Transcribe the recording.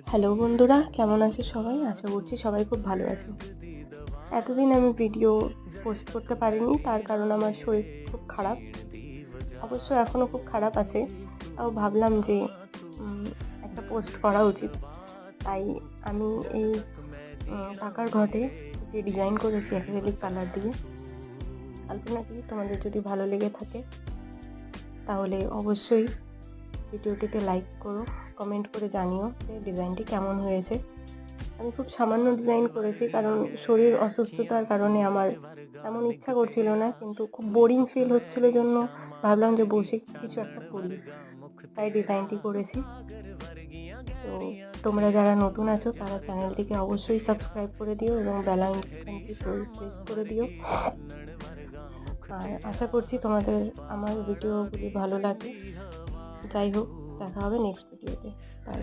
Hello বন্ধুরা, কেমন আছো সবাই? আশা করছি সবাই খুব ভালো আছো। এতদিন আমি ভিডিও পোস্ট করতে পারিনি, তার কারণ আমার শরীর খুব খারাপ। অবশ্য এখনও খুব খারাপ আছে, তাও ভাবলাম যে একটা পোস্ট করা উচিত। তাই আমি এই পাকার ঘটে একটি ডিজাইন করেছি অ্যাক্রিলিক কালার দিয়ে। কাল্পনাটি তোমাদের যদি ভালো লেগে থাকে তাহলে অবশ্যই ভিডিওটিতে লাইক করো, কমেন্ট করে জানিও যে ডিজাইনটি কেমন হয়েছে। আমি খুব সামান্য ডিজাইন করেছি, কারণ শরীর অসুস্থতার কারণে আমার তেমন ইচ্ছা করছিল না, কিন্তু খুব বোরিং ফিল হচ্ছিল জন্য ভাবলাম যে বসে কিছু একটা করি, তাই ডিজাইনটি করেছি। তো তোমরা যারা নতুন আছো তারা চ্যানেলটিকে অবশ্যই সাবস্ক্রাইব করে দিও এবং বেল আইকনটি প্রেস করে দিও। আর আশা করছি তোমাদের আমার ভিডিওগুলি ভালো লাগে। যাই হোক, দেখা হবে নেক্সট ভিডিওতে। বাই।